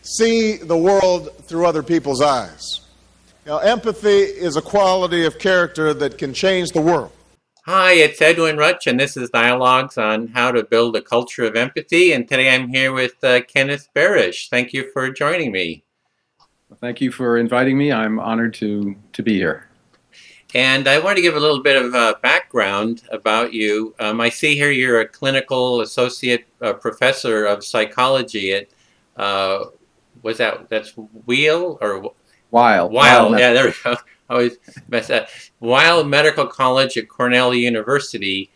see the world through other people's eyes. Now, empathy is a quality of character that can change the world. Hi, it's Edwin Rutsch, and this is Dialogues on How to Build a Culture of Empathy. And today I'm here with Kenneth Barish. Thank you for joining me. Well, thank you for inviting me. I'm honored to be here. And I want to give a little bit of background about you. I see here you're a clinical associate professor of psychology at, that's Weill or Weill. Yeah, there we go. I always mess that. Weill Medical College at Cornell University.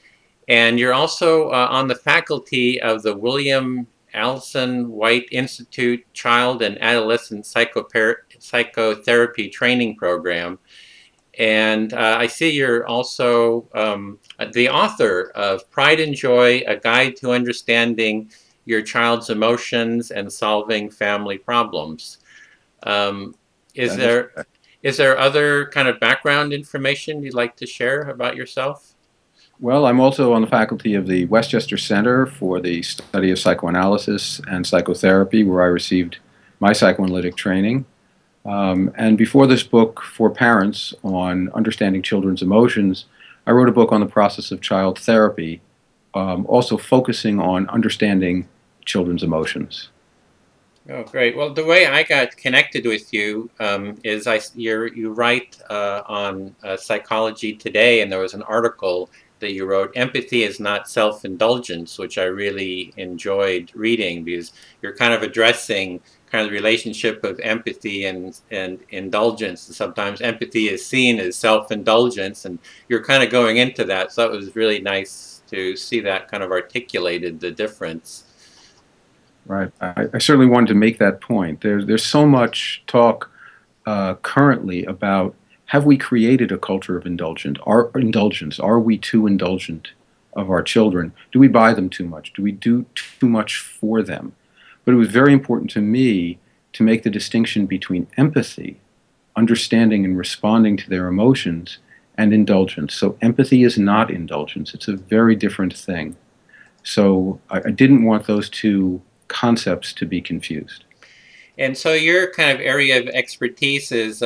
And you're also on the faculty of the William Alison White Institute Child and Adolescent Psychotherapy Training Program. And I see you're also the author of Pride and Joy, A Guide to Understanding Your Child's Emotions and Solving Family Problems. Is there other kind of background information you'd like to share about yourself? Well, I'm also on the faculty of the Westchester Center for the Study of Psychoanalysis and Psychotherapy, where I received my psychoanalytic training. And before this book for parents on understanding children's emotions, I wrote a book on the process of child therapy, also focusing on understanding children's emotions. Oh, great. Well, the way I got connected with you is you write on Psychology Today, and there was an article that you wrote, Empathy is Not Self-Indulgence, which I really enjoyed reading because you're kind of addressing kind of the relationship of empathy and indulgence. And sometimes empathy is seen as self-indulgence, and you're kind of going into that. So it was really nice to see that kind of articulated the difference. Right. I certainly wanted to make that point. There's so much talk currently about, have we created a culture of indulgence? Are we too indulgent of our children? Do we buy them too much? Do we do too much for them? But it was very important to me to make the distinction between empathy, understanding and responding to their emotions, and indulgence. So empathy is not indulgence. It's a very different thing. So I didn't want those two concepts to be confused. And so your kind of area of expertise is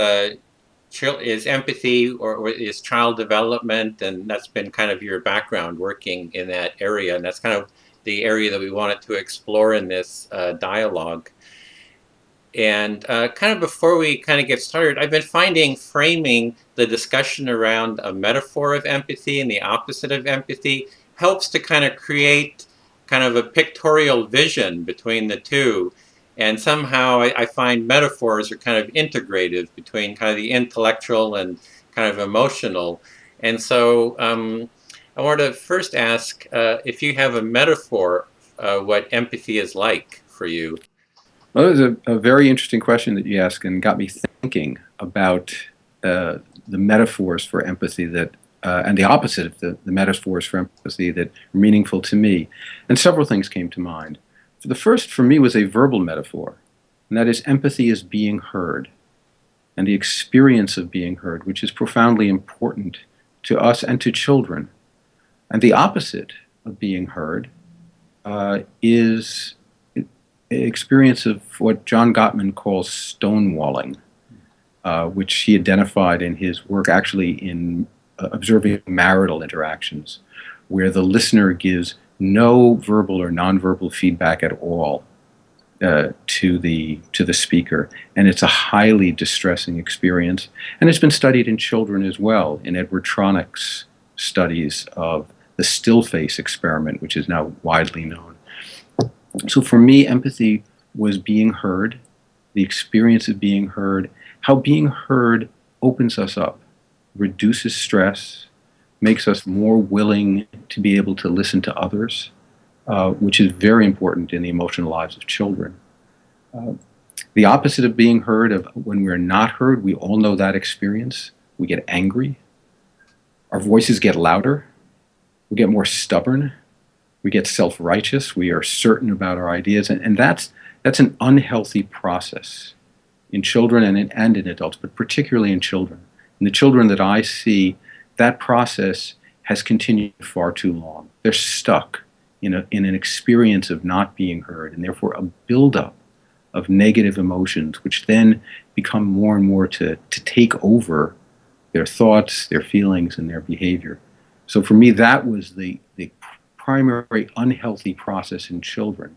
empathy or is child development, and that's been kind of your background working in that area, and that's kind of the area that we wanted to explore in this dialogue. And kind of before we kind of get started, I've been framing the discussion around a metaphor of empathy and the opposite of empathy helps to kind of create kind of a pictorial vision between the two. And somehow I find metaphors are kind of integrative between kind of the intellectual and kind of emotional. And so I want to first ask if you have a metaphor, what empathy is like for you. Well, that was a very interesting question that you asked, and got me thinking about the metaphors for empathy that, and the opposite of the metaphors for empathy that are meaningful to me. And several things came to mind. The first, for me, was a verbal metaphor, and that is empathy is being heard, and the experience of being heard, which is profoundly important to us and to children. And the opposite of being heard is an experience of what John Gottman calls stonewalling, which he identified in his work actually in observing marital interactions, where the listener gives no verbal or nonverbal feedback at all to the speaker, and it's a highly distressing experience. And it's been studied in children as well, in Edwin Rutsch's studies of the still face experiment, which is now widely known. So for me, empathy was being heard, the experience of being heard, how being heard opens us up, reduces stress, makes us more willing to be able to listen to others, which is very important in the emotional lives of children. The opposite of being heard, of when we're not heard, we all know that experience. We get angry. Our voices get louder. We get more stubborn. We get self-righteous. We are certain about our ideas. And that's an unhealthy process in children and in adults, but particularly in children. In the children that I see, that process has continued far too long. They're stuck in an experience of not being heard, and therefore a buildup of negative emotions, which then become more and more to take over their thoughts, their feelings, and their behavior. So for me, that was the primary unhealthy process in children.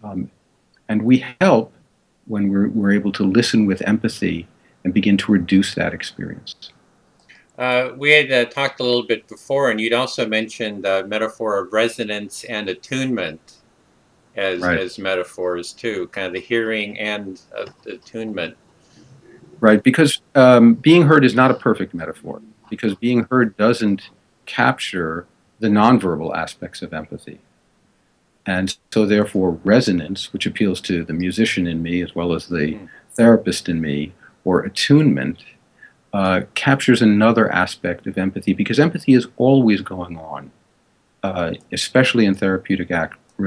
And we help when we're able to listen with empathy and begin to reduce that experience. We had talked a little bit before, and you'd also mentioned the metaphor of resonance and attunement Right. as metaphors too, kind of the hearing and the attunement. Right, because being heard is not a perfect metaphor, because being heard doesn't capture the nonverbal aspects of empathy. And so therefore resonance, which appeals to the musician in me as well as the therapist in me, or attunement, captures another aspect of empathy, because empathy is always going on, especially in therapeutic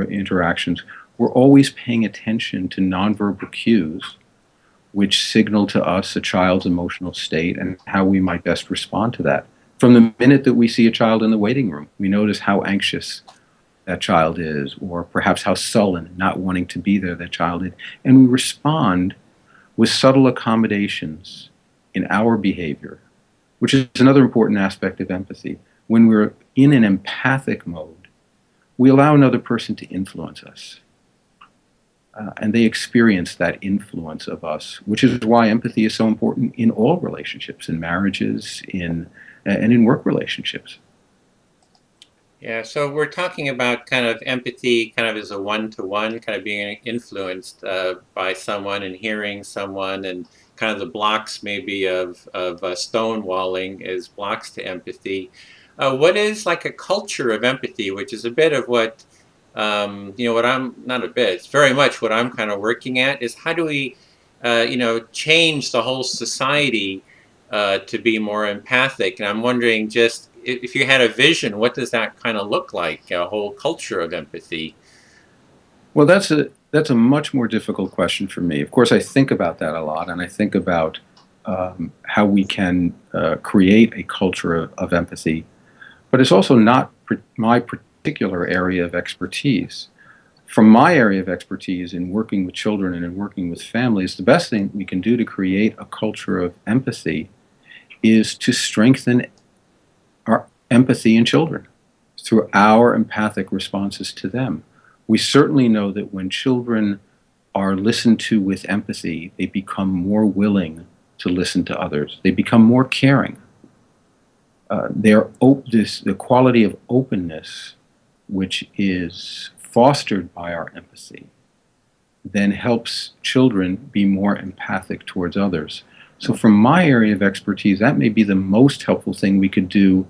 interactions. We're always paying attention to nonverbal cues which signal to us a child's emotional state and how we might best respond to that. From the minute that we see a child in the waiting room, we notice how anxious that child is, or perhaps how sullen, not wanting to be there, that child is. And we respond with subtle accommodations in our behavior, which is another important aspect of empathy. When we're in an empathic mode, we allow another person to influence us. And they experience that influence of us, which is why empathy is so important in all relationships, in marriages, and in work relationships. Yeah, so we're talking about kind of empathy kind of as a one-to-one, kind of being influenced by someone and hearing someone, and kind of the blocks maybe of stonewalling as blocks to empathy. What is like a culture of empathy, which is a bit of what, what I'm, not a bit, it's very much what I'm kind of working at, is how do we, change the whole society to be more empathic? And I'm wondering, just if you had a vision, what does that kind of look like, a whole culture of empathy? Well, that's a much more difficult question for me. Of course, I think about that a lot, and I think about how we can create a culture of empathy. But it's also not my particular area of expertise. From my area of expertise in working with children and in working with families, the best thing we can do to create a culture of empathy is to strengthen our empathy in children through our empathic responses to them. We certainly know that when children are listened to with empathy, they become more willing to listen to others. They become more caring. The quality of openness, which is fostered by our empathy, then helps children be more empathic towards others. So from my area of expertise, that may be the most helpful thing we could do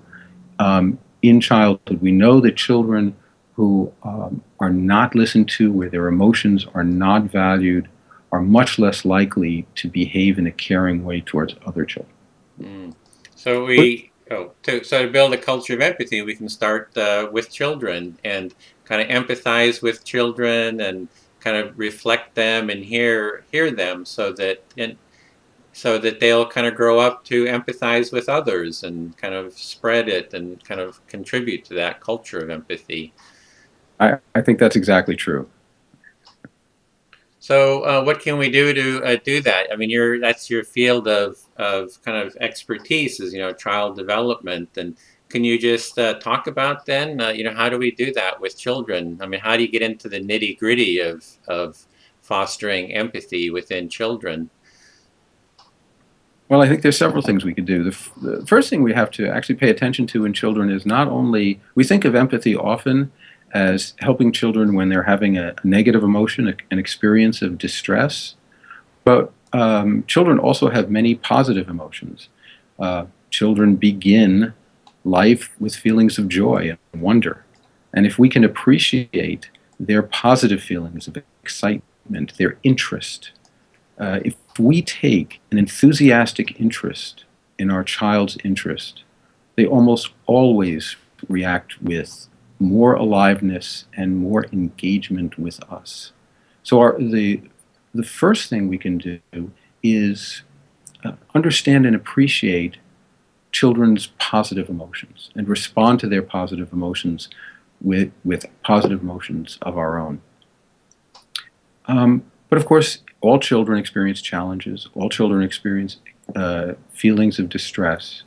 in childhood. We know that children who are not listened to, where their emotions are not valued, are much less likely to behave in a caring way towards other children. So to build a culture of empathy, we can start with children and kind of empathize with children and kind of reflect them and hear them, so that they'll kind of grow up to empathize with others and kind of spread it and kind of contribute to that culture of empathy. I think that's exactly true. So what can we do to do that? I mean, that's your field of kind of expertise, is child development. And can you just talk about then how do we do that with children? I mean, how do you get into the nitty gritty of fostering empathy within children? Well, I think there's several things we could do. The first thing we have to actually pay attention to in children is not only, we think of empathy often as helping children when they're having a negative emotion, an experience of distress, but children also have many positive emotions. Children begin life with feelings of joy and wonder. And if we can appreciate their positive feelings of excitement, their interest, if we take an enthusiastic interest in our child's interest, they almost always react with more aliveness and more engagement with us. So the first thing we can do is understand and appreciate children's positive emotions and respond to their positive emotions with positive emotions of our own. But of course, all children experience challenges. All children experience feelings of distress.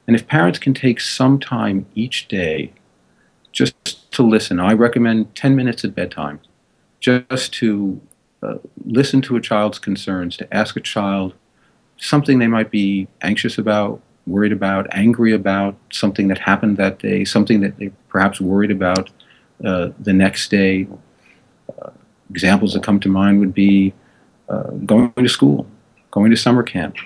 And if parents can take some time each day just to listen, I recommend 10 minutes at bedtime, just to listen to a child's concerns, to ask a child something they might be anxious about, worried about, angry about, something that happened that day, something that they perhaps worried about the next day. Examples that come to mind would be going to school, going to summer camp,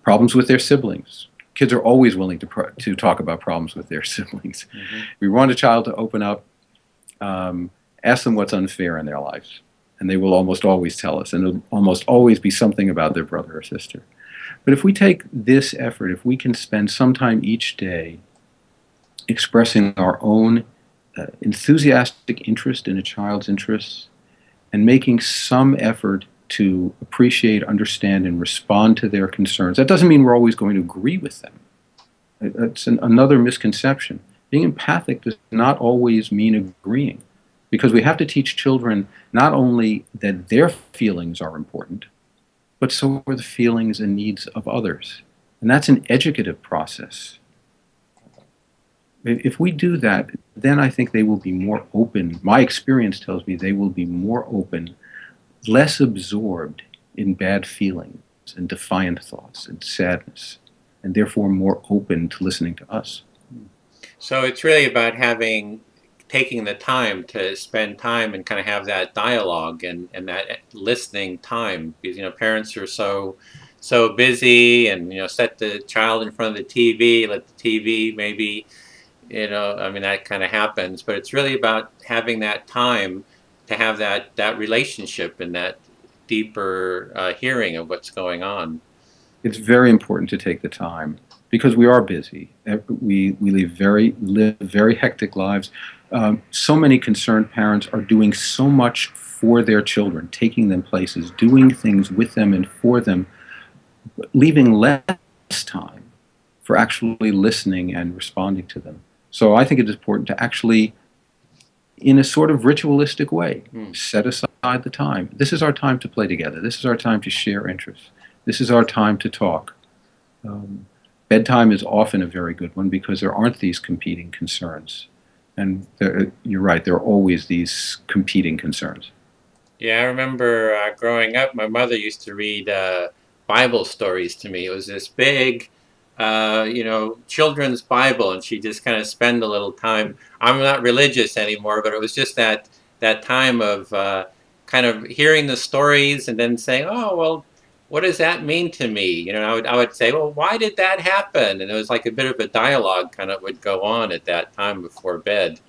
problems with their siblings. Kids are always willing to talk about problems with their siblings. Mm-hmm. We want a child to open up, ask them what's unfair in their lives, and they will almost always tell us, and it'll almost always be something about their brother or sister. But if we take this effort, if we can spend some time each day expressing our own enthusiastic interest in a child's interests, and making some effort to appreciate, understand, and respond to their concerns. That doesn't mean we're always going to agree with them. That's another misconception. Being empathic does not always mean agreeing, because we have to teach children not only that their feelings are important, but so are the feelings and needs of others. And that's an educative process. If we do that, then I think they will be more open. My experience tells me they will be more open, less absorbed in bad feelings and defiant thoughts and sadness, and therefore more open to listening to us. So it's really about taking the time to spend time and kind of have that dialogue and that listening time, because parents are so busy, and set the child in front of the TV, let the TV maybe that kind of happens, but it's really about having that time to have that relationship and that deeper hearing of what's going on. It's very important to take the time, because we are busy. We live very hectic lives. So many concerned parents are doing so much for their children, taking them places, doing things with them and for them, leaving less time for actually listening and responding to them. So I think it is important to actually, in a sort of ritualistic way, set aside the time. This is our time to play together. This is our time to share interests. This is our time to talk. Bedtime is often a very good one, because there aren't these competing concerns. And you're right, there are always these competing concerns. Yeah, I remember growing up, my mother used to read Bible stories to me. It was this big children's Bible, and she just kind of spend a little time. I'm not religious anymore, but it was just that time of kind of hearing the stories and then saying, oh, well, what does that mean to me? I would say, well, why did that happen? And it was like a bit of a dialogue kind of would go on at that time before bed.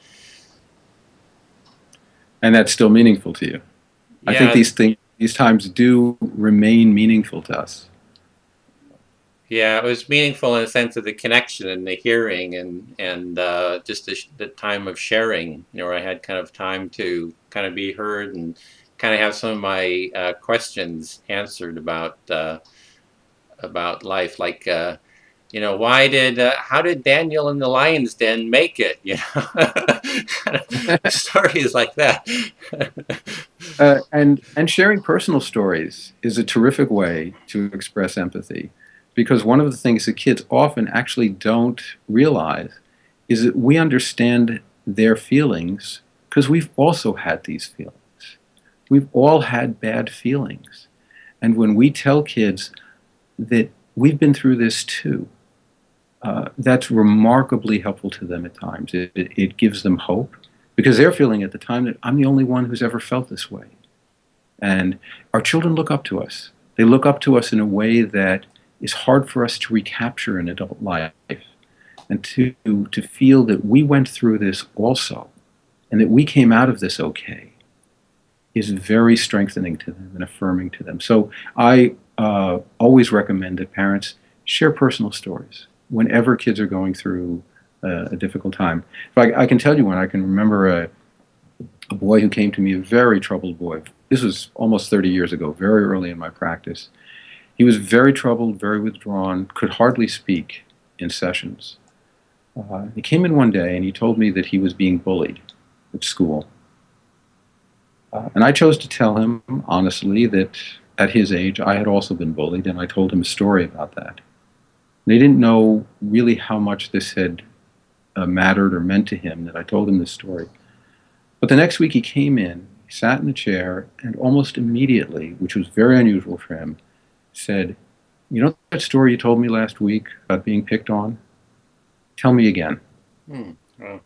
And that's still meaningful to you. Yeah. I think these times do remain meaningful to us. Yeah, it was meaningful in the sense of the connection and the hearing and just the time of sharing, where I had kind of time to kind of be heard and kind of have some of my questions answered about life, like how did Daniel in the lion's den make it? Stories like that. And sharing personal stories is a terrific way to express empathy. Because one of the things that kids often actually don't realize is that we understand their feelings because we've also had these feelings. We've all had bad feelings. And when we tell kids that we've been through this too, that's remarkably helpful to them at times. It gives them hope, because they're feeling at the time that I'm the only one who's ever felt this way. And our children look up to us. They look up to us in a way that is hard for us to recapture in adult life, and to feel that we went through this also, and that we came out of this okay, is very strengthening to them and affirming to them. So I always recommend that parents share personal stories whenever kids are going through a difficult time. I can tell you one. I can remember a boy who came to me, a very troubled boy. This was almost 30 years ago, very early in my practice. He was very troubled, very withdrawn, could hardly speak in sessions. He came in one day and he told me that he was being bullied at school. And I chose to tell him honestly that at his age I had also been bullied, and I told him a story about that. They didn't know really how much this had mattered or meant to him that I told him this story. But the next week he came in, he sat in the chair, and almost immediately, which was very unusual for him, said, "You know that story you told me last week about being picked on? Tell me again." Oh.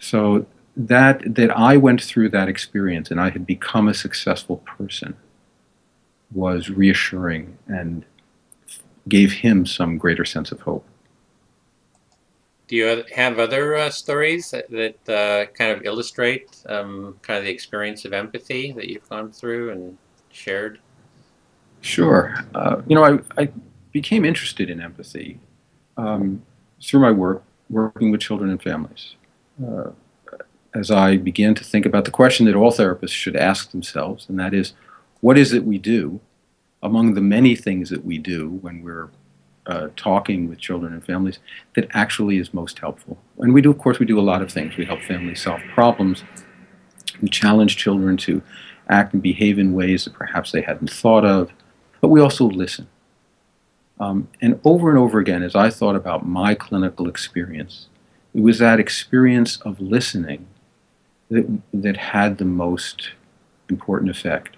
So that I went through that experience and I had become a successful person was reassuring and gave him some greater sense of hope. Do you have other stories that kind of illustrate kind of the experience of empathy that you've gone through and shared? Sure. I became interested in empathy through my work, working with children and families. Uh, as I began to think about the question that all therapists should ask themselves, and that is, what is it we do among the many things that we do when we're talking with children and families that actually is most helpful? And we do, of course, we do a lot of things. We help families solve problems. We challenge children to act and behave in ways that perhaps they hadn't thought of, but we also listen. And over again, as I thought about my clinical experience, it was that experience of listening that had the most important effect.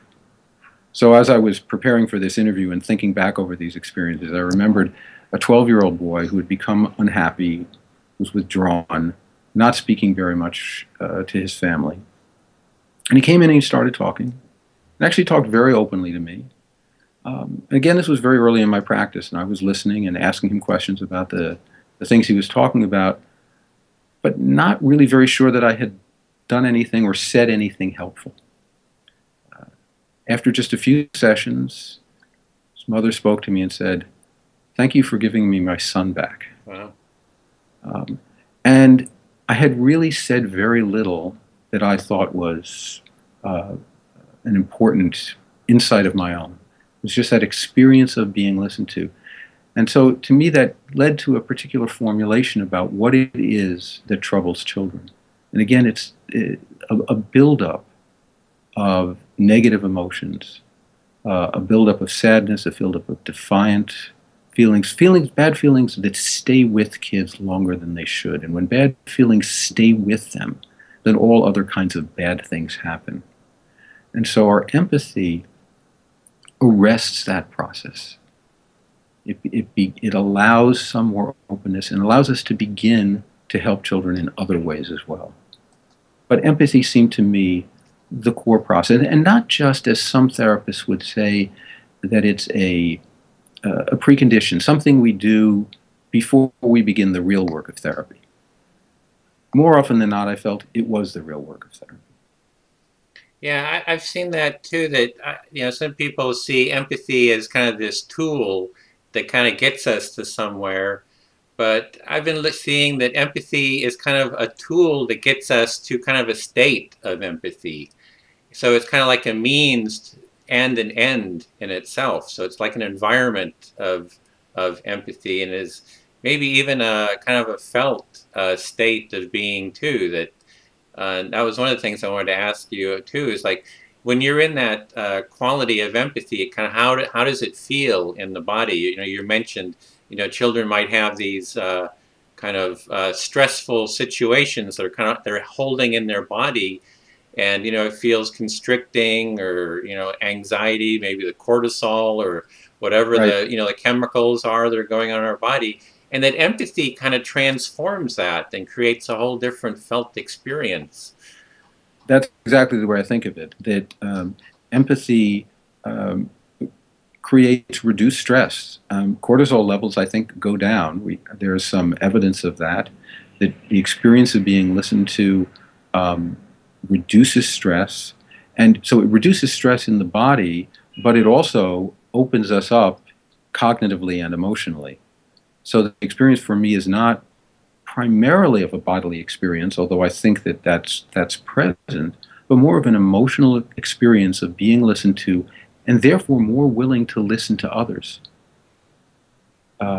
So as I was preparing for this interview and thinking back over these experiences, I remembered a 12-year-old boy who had become unhappy, was withdrawn, not speaking very much to his family. And he came in and he started talking, and actually talked very openly to me. Again, this was very early in my practice, and I was listening and asking him questions about the things he was talking about, but not really very sure that I had done anything or said anything helpful. After just a few sessions, his mother spoke to me and said, "Thank you for giving me my son back." Wow. And I had really said very little that I thought was an important insight of my own. It was just that experience of being listened to. And so to me, that led to a particular formulation about what it is that troubles children. And again, it's a buildup of negative emotions, a buildup of sadness, a buildup of defiant feelings, bad feelings that stay with kids longer than they should. And when bad feelings stay with them, then all other kinds of bad things happen. And so our empathy arrests that process. It allows some more openness and allows us to begin to help children in other ways as well. But empathy seemed to me the core process, and not just as some therapists would say that it's a precondition, something we do before we begin the real work of therapy. More often than not, I felt it was the real work of therapy. Yeah, I've seen that too. That some people see empathy as kind of this tool that kind of gets us to somewhere, but I've been seeing that empathy is kind of a tool that gets us to kind of a state of empathy. So it's kind of like a means and an end in itself. So it's like an environment of empathy, and is maybe even a kind of a felt state of being too. That was one of the things I wanted to ask you too. Is like when you're in that quality of empathy, kind of how does it feel in the body? You mentioned children might have these kind of stressful situations that are they're holding in their body, and it feels constricting, or anxiety, maybe the cortisol or whatever Right. the chemicals are that are going on in our body, and that empathy kind of transforms that and creates a whole different felt experience. That's exactly the way I think of it, that empathy um, creates reduced stress. Cortisol levels, I think, go down. There's some evidence of that the experience of being listened to reduces stress. And so it reduces stress in the body, but it also opens us up cognitively and emotionally. So the experience for me is not primarily of a bodily experience, although I think that that's present, but more of an emotional experience of being listened to, and therefore more willing to listen to others.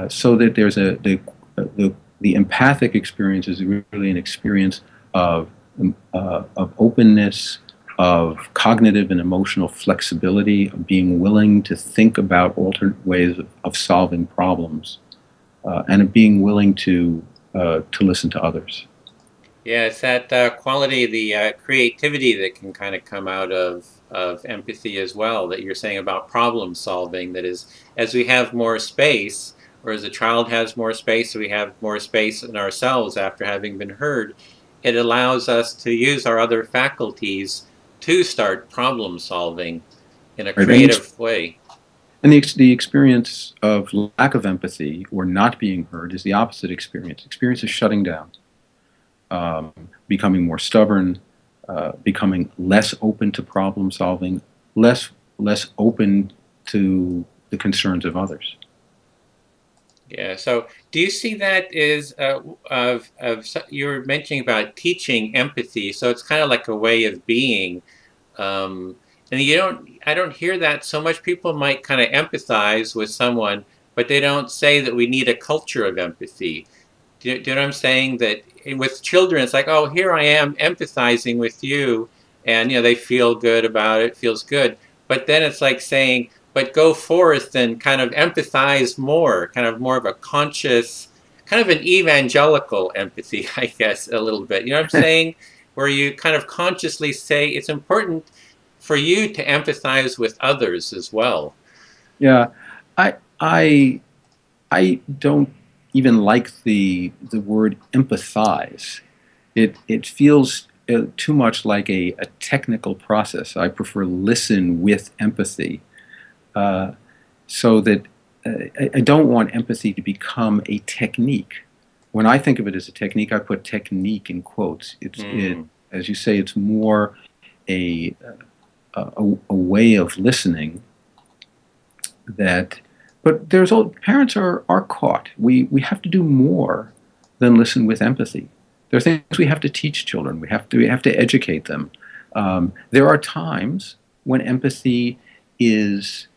So that there's the empathic experience is really an experience of openness, of cognitive and emotional flexibility, of being willing to think about alternate ways of solving problems, and of being willing to listen to others. Yeah, it's that quality, the creativity that can kind of come out of empathy as well, that you're saying about problem solving. That is, as we have more space, or as a child has more space, or we have more space in ourselves after having been heard, it allows us to use our other faculties to start problem solving in a Right? creative way. And the experience of lack of empathy or not being heard is the opposite experience. Experience is shutting down, becoming more stubborn, becoming less open to problem solving, less open to the concerns of others. Yeah. So, do you see that is you were mentioning about teaching empathy? So it's kind of like a way of being, um, and I don't hear that so much. People might kind of empathize with someone, but they don't say that we need a culture of empathy. Do you know what I'm saying? That with children, it's like, oh, here I am empathizing with you, and they feel good about it, feels good. But then it's like saying, but go forth and kind of empathize more, kind of more of a conscious, kind of an evangelical empathy, I guess, a little bit. You know what I'm saying? Where you kind of consciously say it's important for you to empathize with others as well. Yeah, I I I don't even like the word empathize. It feels too much like a technical process. I prefer listen with empathy, uh, so that I don't want empathy to become a technique. When I think of it as a technique, I put technique in quotes. Mm. As you say, it's more a a way of listening that. But parents are caught. We have to do more than listen with empathy. There are things we have to teach children. We have to educate them. There are times when empathy is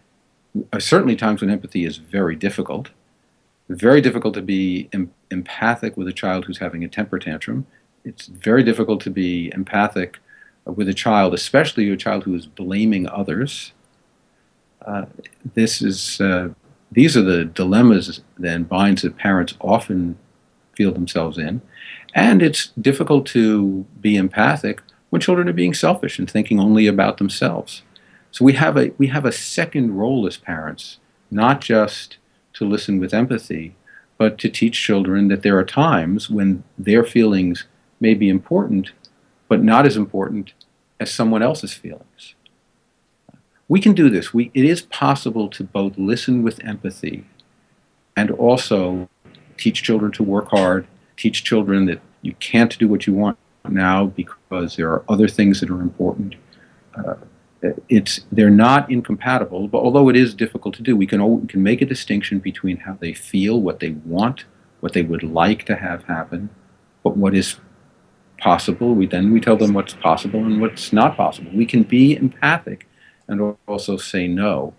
certainly times when empathy is very difficult. Very difficult to be empathic with a child who's having a temper tantrum. It's very difficult to be empathic with a child, especially a child who is blaming others. Uh, this is These are the dilemmas and binds that parents often feel themselves in, and it's difficult to be empathic when children are being selfish and thinking only about themselves. So we have a second role as parents, not just to listen with empathy, but to teach children that there are times when their feelings may be important, but not as important as someone else's feelings. We can do this. It is possible to both listen with empathy and also teach children to work hard, teach children that you can't do what you want now because there are other things that are important. Uh, they're not incompatible, but although it is difficult to do, we can make a distinction between how they feel, what they want, what they would like to have happen, but what is possible. We tell them what's possible and what's not possible. We can be empathic and also say no.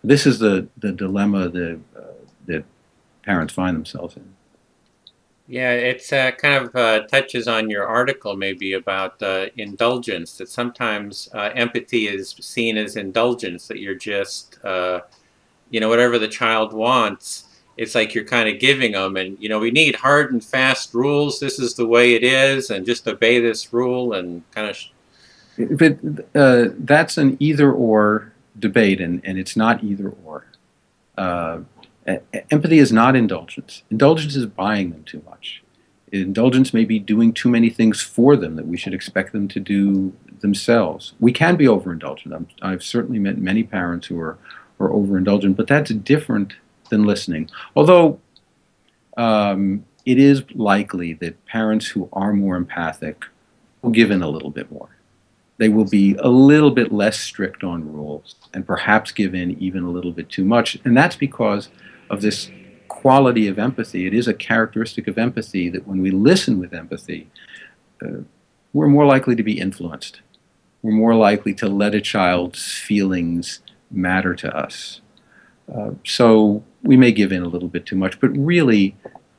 This is the dilemma that parents find themselves in. Yeah, it's kind of touches on your article maybe about indulgence, that sometimes empathy is seen as indulgence, that you're just, whatever the child wants, it's like you're kind of giving them, and, we need hard and fast rules. This is the way it is, and just obey this rule and kind of. But that's an either or debate, and it's not either or. Uh, Empathy is not indulgence. Indulgence is buying them too much. Indulgence may be doing too many things for them that we should expect them to do themselves. We can be overindulgent. I've certainly met many parents who are overindulgent, but that's different than listening. Although it is likely that parents who are more empathic will give in a little bit more. They will be a little bit less strict on rules and perhaps give in even a little bit too much. And that's because of this quality of empathy. It is a characteristic of empathy that when we listen with empathy, we're more likely to be influenced. We're more likely to let a child's feelings matter to us. So we may give in a little bit too much, but really,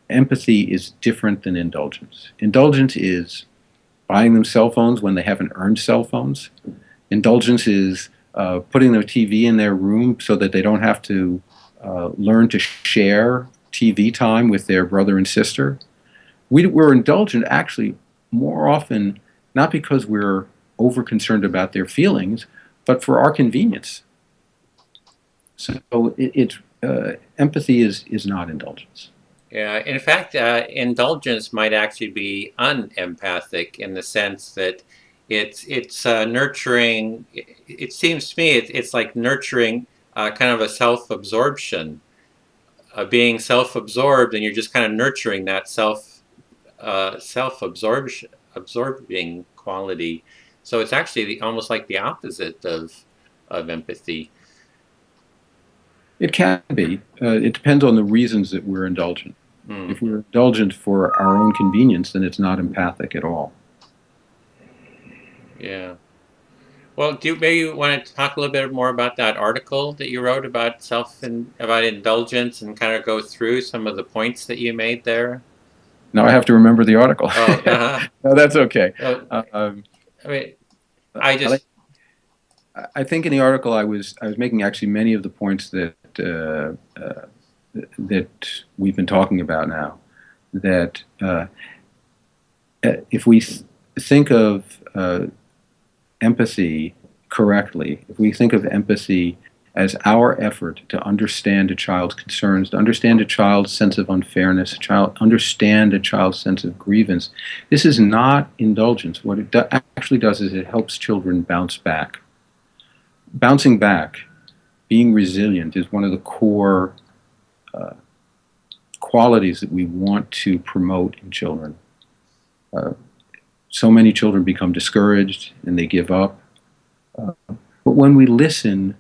empathy is different than indulgence. Indulgence is buying them cell phones when they haven't earned cell phones. Indulgence is putting their TV in their room so that they don't have to learn to share TV time with their brother and sister. We're indulgent actually more often, not because we're over concerned about their feelings, but for our convenience. So empathy is not indulgence. Yeah, in fact, indulgence might actually be unempathic in the sense that it's nurturing. It seems to me it's like nurturing kind of a self-absorption, being self-absorbed, and you're just kind of nurturing that self-absorption, absorbing quality. So it's actually almost like the opposite of empathy. It can be. It depends on the reasons that we're indulgent. If we're indulgent for our own convenience, then it's not empathic at all. Yeah. Well, do you maybe want to talk a little bit more about that article that you wrote about about indulgence and kind of go through some of the points that you made there? Now I have to remember the article. Oh, No, that's okay. I mean, I just I think in the article I was making actually many of the points that that we've been talking about now. That if we think of empathy correctly, if we think of empathy as our effort to understand a child's concerns, to understand a child's sense of unfairness, understand a child's sense of grievance, this is not indulgence. What it actually does is it helps children bounce back. Bouncing back, being resilient, is one of the core qualities that we want to promote in children. So many children become discouraged and they give up. But when we listen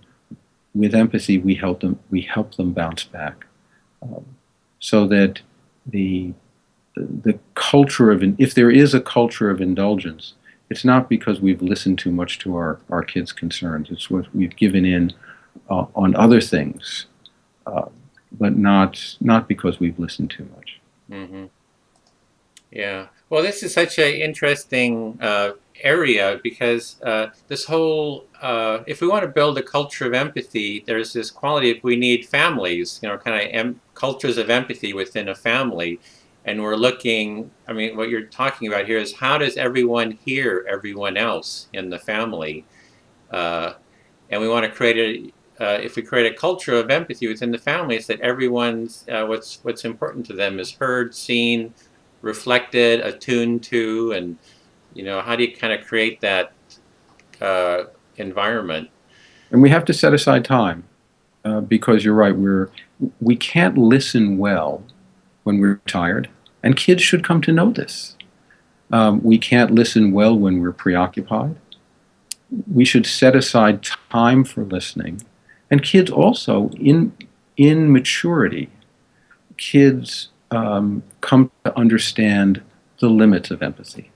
with empathy, we help them bounce back. So that the culture of, if there is a culture of indulgence, it's not because we've listened too much to our kids' concerns. It's what we've given in on other things, but not because we've listened too much. Mm-hmm. Yeah. Well, this is such an interesting area because this whole, if we want to build a culture of empathy, there's this quality if we need families, kind of cultures of empathy within a family. And we're looking, I mean, what you're talking about here is how does everyone hear everyone else in the family? And we want to create if we create a culture of empathy within the family, it's that everyone's, what's important to them is heard, seen, reflected, attuned to, and how do you kind of create that environment? And we have to set aside time because you're right. We can't listen well when we're tired, and kids should come to know this. We can't listen well when we're preoccupied. We should set aside time for listening, and kids also in maturity, kids come to understand the limits of empathy.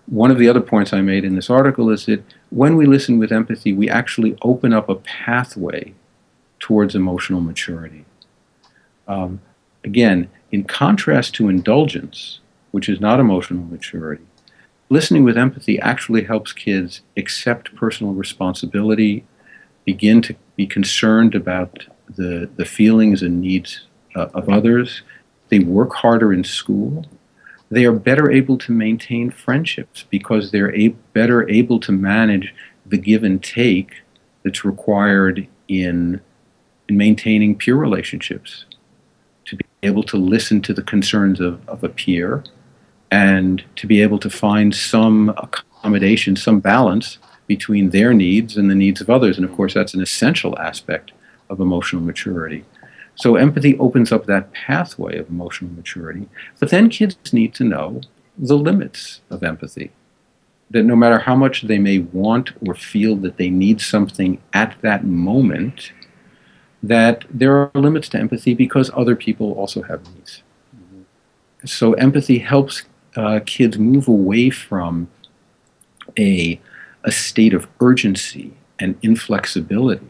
One of the other points I made in this article is that when we listen with empathy, we actually open up a pathway towards emotional maturity. Again, in contrast to indulgence, which is not emotional maturity, listening with empathy actually helps kids accept personal responsibility, begin to be concerned about the feelings and needs of others. They work harder in school. They are better able to maintain friendships because they're better able to manage the give and take that's required in maintaining peer relationships, to be able to listen to the concerns of a peer and to be able to find some accommodation, some balance between their needs and the needs of others. And of course, that's an essential aspect of emotional maturity. So empathy opens up that pathway of emotional maturity. But then kids need to know the limits of empathy. That no matter how much they may want or feel that they need something at that moment, that there are limits to empathy because other people also have needs. Mm-hmm. So empathy helps kids move away from a state of urgency and inflexibility,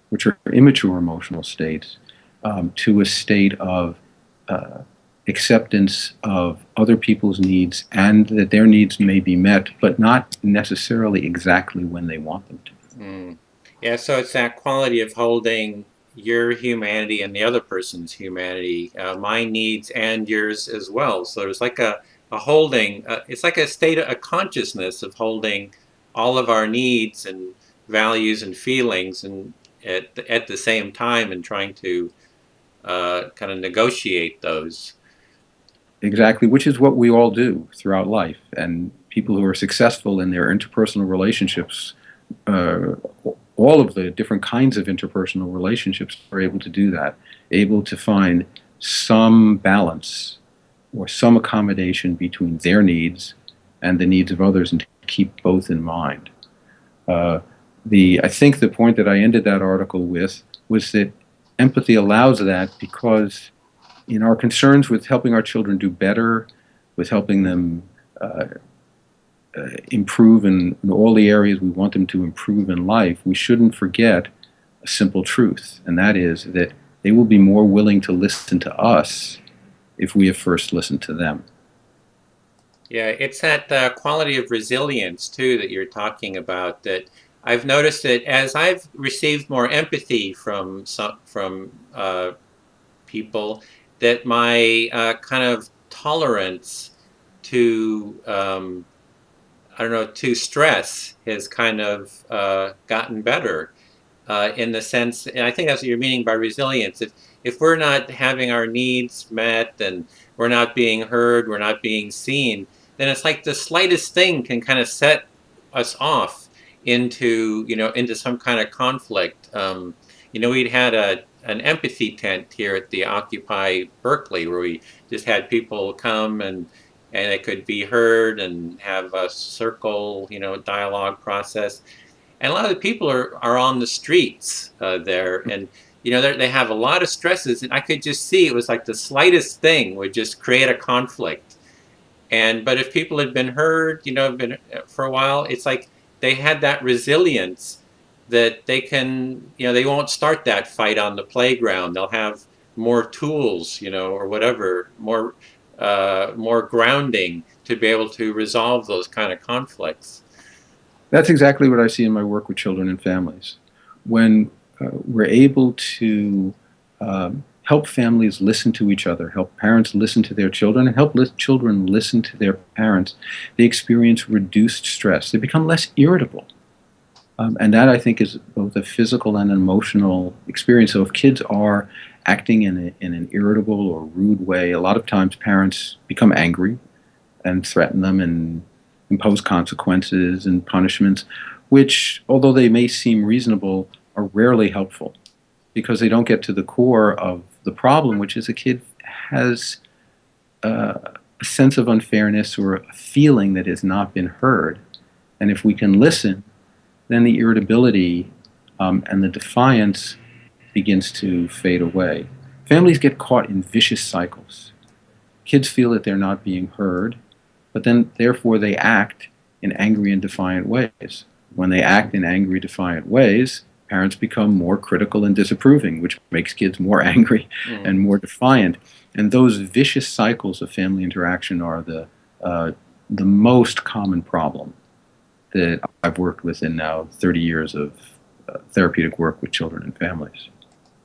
which are immature emotional states, to a state of acceptance of other people's needs and that their needs may be met, but not necessarily exactly when they want them to. Mm. Yeah, so it's that quality of holding your humanity and the other person's humanity, my needs and yours as well. So there's like a holding, it's like a state of a consciousness of holding all of our needs and values and feelings and at the same time and trying to kind of negotiate those. Exactly, which is what we all do throughout life. And people who are successful in their interpersonal relationships, uh, all of the different kinds of interpersonal relationships are able to do that, able to find some balance or some accommodation between their needs and the needs of others and to keep both in mind. Uh, I think the point that I ended that article with was that empathy allows that because in our concerns with helping our children do better, with helping them uh, improve in all the areas we want them to improve in life, we shouldn't forget a simple truth, and that is that they will be more willing to listen to us if we have first listened to them. Yeah, it's that quality of resilience too that you're talking about. That I've noticed that as I've received more empathy from people, that my kind of tolerance to I don't know, to stress has kind of gotten better in the sense, and I think that's what you're meaning by resilience. If we're not having our needs met and we're not being heard, we're not being seen, then it's like the slightest thing can kind of set us off into into some kind of conflict. We'd had an empathy tent here at the Occupy Berkeley where we just had people come and it could be heard and have a circle, dialogue process. And a lot of the people are on the streets there, and they have a lot of stresses. And I could just see it was like the slightest thing would just create a conflict. But if people had been heard, been for a while, it's like they had that resilience that they can, they won't start that fight on the playground. They'll have more tools, or whatever, more grounding to be able to resolve those kind of conflicts. That's exactly what I see in my work with children and families. When we're able to help families listen to each other, help parents listen to their children, and help children listen to their parents, they experience reduced stress. They become less irritable. And that, I think, is both a physical and an emotional experience. So if kids are acting in an irritable or rude way, a lot of times parents become angry and threaten them and impose consequences and punishments, which, although they may seem reasonable, are rarely helpful because they don't get to the core of the problem, which is a kid has a sense of unfairness or a feeling that has not been heard. And if we can listen, then the irritability and the defiance begins to fade away. Families get caught in vicious cycles. Kids feel that they're not being heard, but then therefore they act in angry and defiant ways. When they act in angry, defiant ways, parents become more critical and disapproving, which makes kids more angry and more defiant. And those vicious cycles of family interaction are the most common problem that I've worked with in now 30 years of therapeutic work with children and families.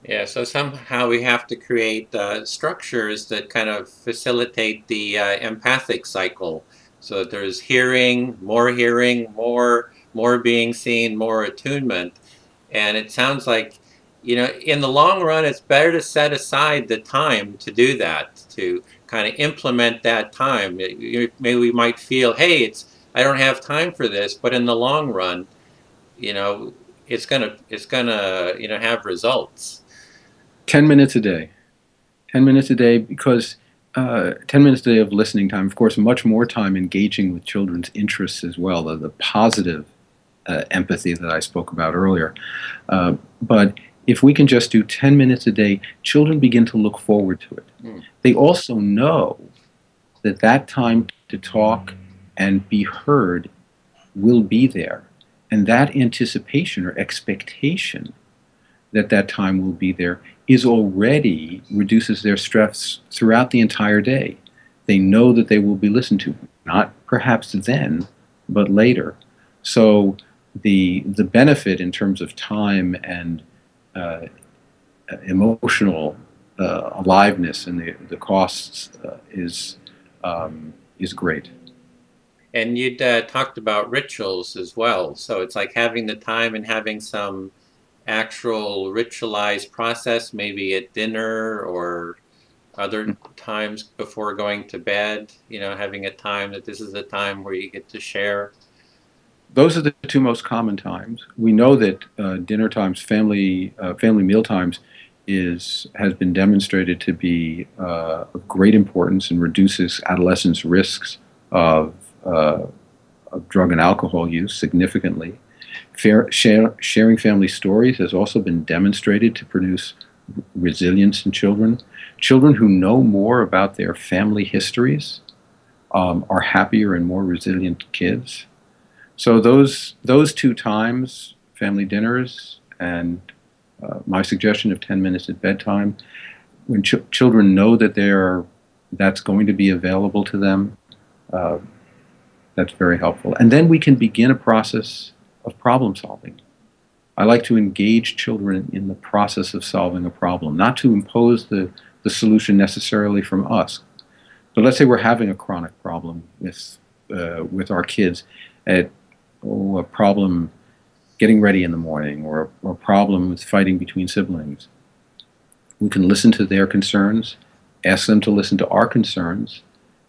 Yeah, so somehow we have to create structures that kind of facilitate the empathic cycle, so that there's hearing, more being seen, more attunement. And it sounds like, in the long run, it's better to set aside the time to do that, to kind of implement that time. Maybe we might feel, hey, I don't have time for this, but in the long run, you know, it's gonna have results. 10 minutes a day. 10 minutes a day because 10 minutes a day of listening time, of course, much more time engaging with children's interests as well, the positive empathy that I spoke about earlier. But if we can just do 10 minutes a day, children begin to look forward to it. They also know that that time to talk and be heard will be there. And that anticipation or expectation that that time will be there is already reduces their stress throughout the entire day. They know that they will be listened to, not perhaps then, but later. So the benefit in terms of time and uh, emotional aliveness and the costs is great. And you'd talked about rituals as well. So it's like having the time and having some actual ritualized process, maybe at dinner or other times before going to bed, having a time that this is a time where you get to share. Those are the two most common times. We know that dinner times, family meal times, has been demonstrated to be of great importance and reduces adolescents' risks of, uh, of drug and alcohol use significantly. Sharing family stories has also been demonstrated to produce resilience in children. Children who know more about their family histories are happier and more resilient kids. So those two times, family dinners and my suggestion of 10 minutes at bedtime, when children know that that's going to be available to them, uh, that's very helpful. And then we can begin a process of problem solving. I like to engage children in the process of solving a problem, not to impose the solution necessarily from us. But let's say we're having a chronic problem with our kids, at a problem getting ready in the morning, or a problem with fighting between siblings. We can listen to their concerns, ask them to listen to our concerns,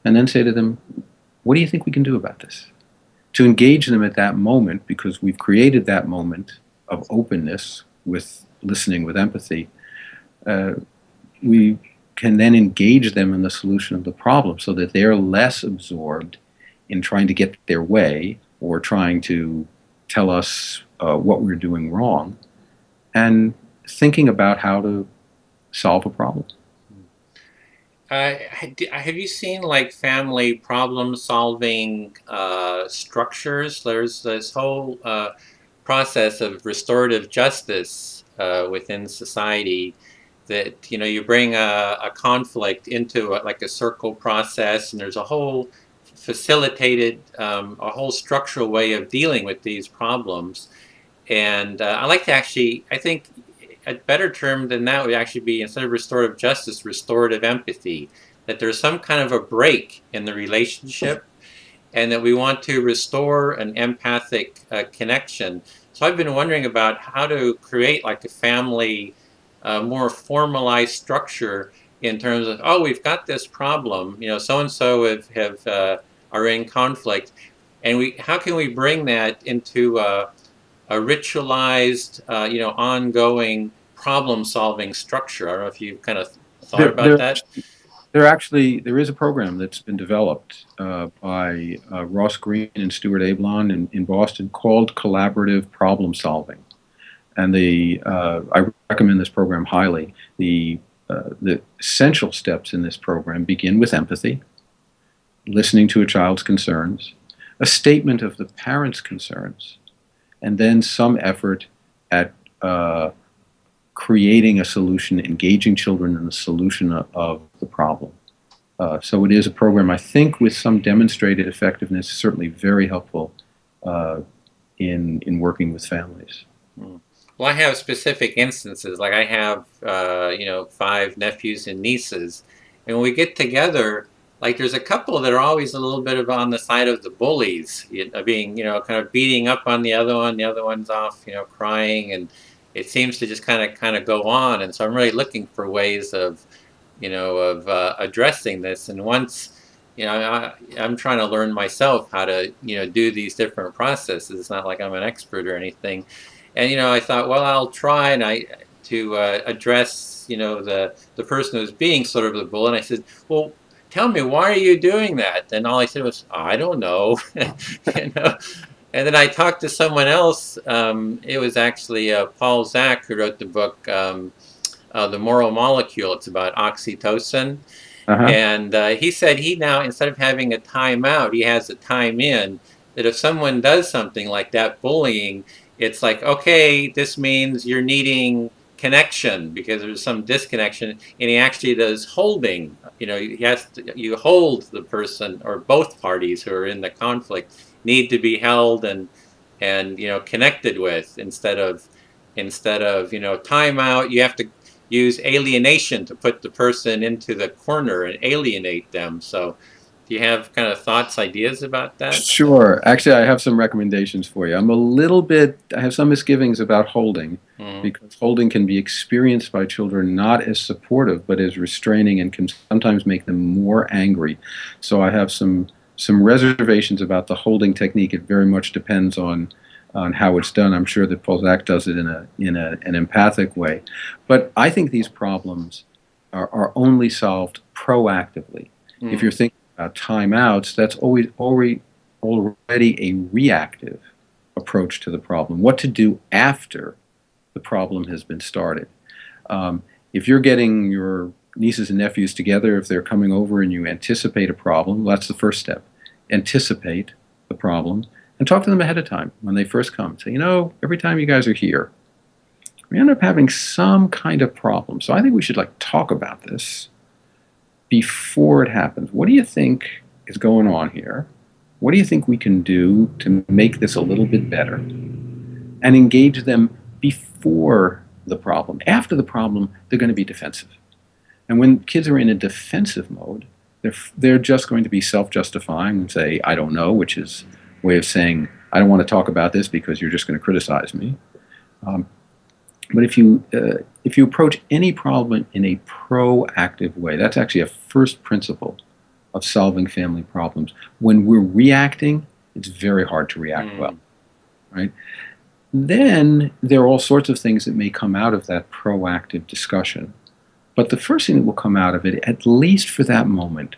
and then say to them, what do you think we can do about this? To engage them at that moment, because we've created that moment of openness with listening with empathy, we can then engage them in the solution of the problem so that they're less absorbed in trying to get their way or trying to tell us what we're doing wrong, and thinking about how to solve a problem. Have you seen like family problem solving structures? There's this whole process of restorative justice within society that you bring a conflict into like a circle process, and there's a whole facilitated a whole structural way of dealing with these problems. And I like to actually, I think a better term than that would actually be, instead of restorative justice, restorative empathy. That there's some kind of a break in the relationship, and that we want to restore an empathic connection. So I've been wondering about how to create like a family, more formalized structure in terms of, oh, we've got this problem, so and so are in conflict, and how can we bring that into a ritualized, ongoing problem-solving structure. I don't know if you've kind of thought There, about there, that. there is a program that's been developed by Ross Green and Stuart Ablon in Boston called Collaborative Problem Solving, and I recommend this program highly. The essential steps in this program begin with empathy, listening to a child's concerns, a statement of the parent's concerns, and then some effort at creating a solution, engaging children in the solution of the problem. So it is a program, I think, with some demonstrated effectiveness, certainly very helpful in working with families. Well, I have specific instances. Like I have, 5 nephews and nieces, and when we get together, like there's a couple that are always a little bit of on the side of the bullies, being, kind of beating up on the other one. The other one's off, crying, and it seems to just kind of go on. And so I'm really looking for ways of, addressing this. And once, I'm trying to learn myself how to, do these different processes. It's not like I'm an expert or anything. And I thought, well, I'll try to address the person who's being sort of the bull. And I said, well, tell me, why are you doing that? And all I said was, I don't know. you know. And then I talked to someone else. It was actually Paul Zak, who wrote the book The Moral Molecule. It's about oxytocin. Uh-huh. And he said he now, instead of having a timeout, he has a time in. That if someone does something like that, bullying, it's like, okay, this means you're needing connection because there's some disconnection, and he actually does holding. You hold the person, or both parties who are in the conflict need to be held and connected with, instead of time out. You have to use alienation to put the person into the corner and alienate them. So do you have kind of thoughts, ideas about that? Sure. Actually, I have some recommendations for you. I have some misgivings about holding, because holding can be experienced by children not as supportive, but as restraining, and can sometimes make them more angry. So I have some reservations about the holding technique. It very much depends on how it's done. I'm sure that Prozac does it in an empathic way. But I think these problems are only solved proactively. If you're thinking about timeouts, that's already a reactive approach to the problem. What to do after the problem has been started. If you're getting your nieces and nephews together, if they're coming over and you anticipate a problem, that's the first step. Anticipate the problem and talk to them ahead of time when they first come. Say, every time you guys are here, we end up having some kind of problem. So I think we should talk about this before it happens. What do you think is going on here? What do you think we can do to make this a little bit better? And engage them before the problem. After the problem, they're going to be defensive. And when kids are in a defensive mode, they're just going to be self-justifying and say, I don't know, which is a way of saying, I don't want to talk about this because you're just going to criticize me. But if you approach any problem in a proactive way, that's actually a first principle of solving family problems. When we're reacting, it's very hard to react well, right? Then there are all sorts of things that may come out of that proactive discussion. But the first thing that will come out of it, at least for that moment,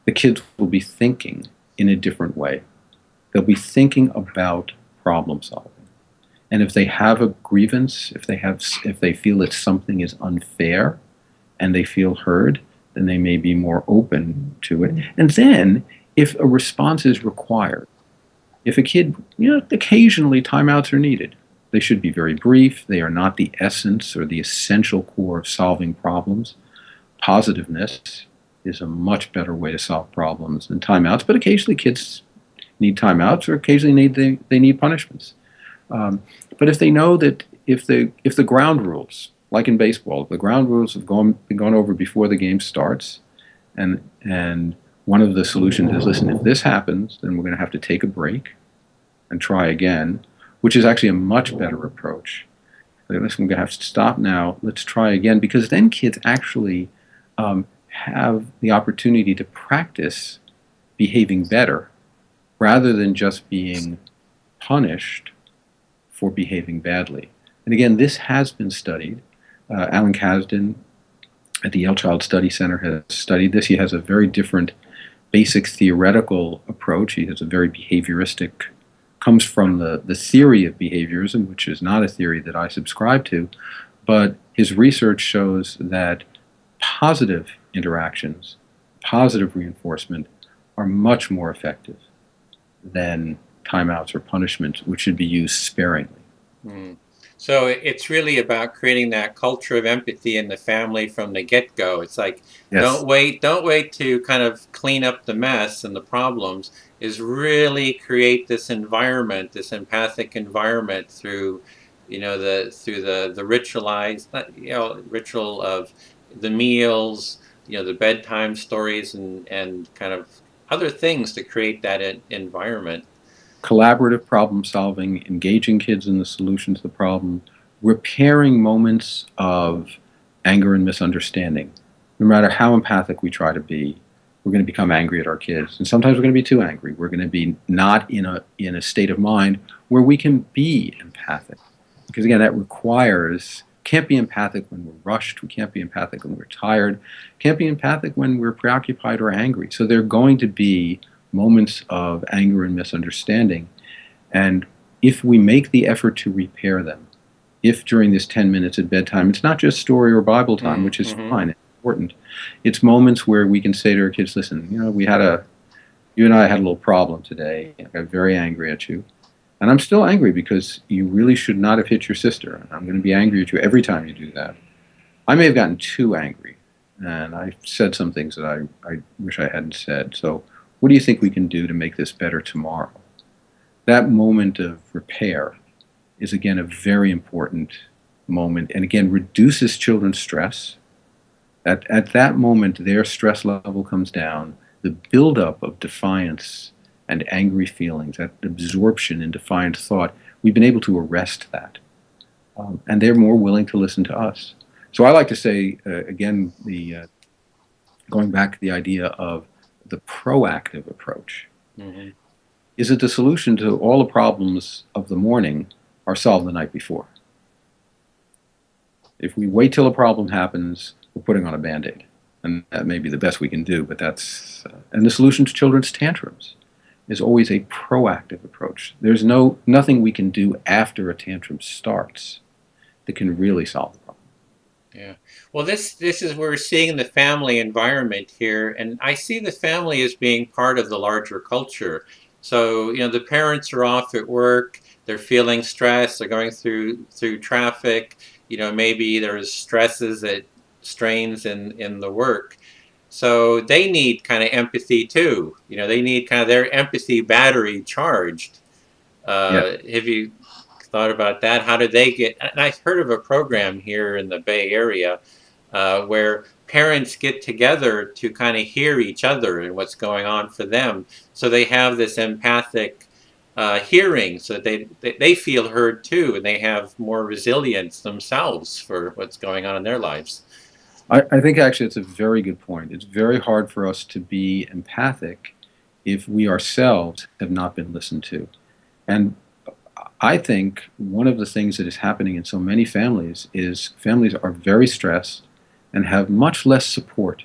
the kids will be thinking in a different way. They'll be thinking about problem solving. And if they have a grievance, if they feel that something is unfair and they feel heard, then they may be more open to it. And then, if a response is required, if a kid, occasionally timeouts are needed. They should be very brief. They are not the essence or the essential core of solving problems. Positiveness is a much better way to solve problems than timeouts, but occasionally kids need timeouts, or occasionally they need punishments. But if they know that if the ground rules, like in baseball, if the ground rules have been gone over before the game starts, and one of the solutions is, listen, if this happens, then we're going to have to take a break and try again, which is actually a much better approach. Listen, we're going to have to stop now. Let's try again, because then kids actually have the opportunity to practice behaving better rather than just being punished for behaving badly. And again, this has been studied. Alan Kasdan at the Yale Child Study Center has studied this. He has a very different basic theoretical approach. He has a very behavioristic, comes from the theory of behaviorism, which is not a theory that I subscribe to, but his research shows that positive interactions, positive reinforcement, are much more effective than timeouts or punishments, which should be used sparingly. So it's really about creating that culture of empathy in the family from the get-go. It's like, Yes. don't wait to kind of clean up the mess and the problems. Is really create this environment, this empathic environment through, the ritualized, ritual of the meals, the bedtime stories, and kind of other things to create that environment. Collaborative problem solving, engaging kids in the solution to the problem, repairing moments of anger and misunderstanding. No matter how empathic we try to be, we're going to become angry at our kids. And sometimes we're going to be too angry. We're going to be not in a state of mind where we can be empathic. Because again, that can't be empathic when we're rushed. We can't be empathic when we're tired. Can't be empathic when we're preoccupied or angry. So there are going to be moments of anger and misunderstanding. And if we make the effort to repair them, if during this 10 minutes at bedtime, it's not just story or Bible time, which is fine, it's important. It's moments where we can say to our kids, listen, you and I had a little problem today. I got very angry at you. And I'm still angry because you really should not have hit your sister. And I'm going to be angry at you every time you do that. I may have gotten too angry, and I said some things that I wish I hadn't said. So what do you think we can do to make this better tomorrow? That moment of repair is, again, a very important moment, and again, reduces children's stress. At that moment, their stress level comes down. The buildup of defiance and angry feelings, that absorption in defiant thought, we've been able to arrest that. And they're more willing to listen to us. So I like to say, again, going back to the idea of the proactive approach. Mm-hmm. Is it the solution to all the problems of the morning are solved the night before? If we wait till a problem happens, we're putting on a Band-Aid. And that may be the best we can do, but that's... and the solution to children's tantrums is always a proactive approach. There's nothing we can do after a tantrum starts that can really solve the problem. Yeah. Well, this is we're seeing the family environment here, and I see the family as being part of the larger culture. So, the parents are off at work, they're feeling stressed, they're going through traffic, maybe there's stresses that strains in the work. So they need kind of empathy too. They need kind of their empathy battery charged. Yeah. Have you thought about that? How did they get? And I heard of a program here in the Bay Area where parents get together to kind of hear each other and what's going on for them. So they have this empathic hearing, so they feel heard too, and they have more resilience themselves for what's going on in their lives. I think actually it's a very good point. It's very hard for us to be empathic if we ourselves have not been listened to. And I think one of the things that is happening in so many families is families are very stressed and have much less support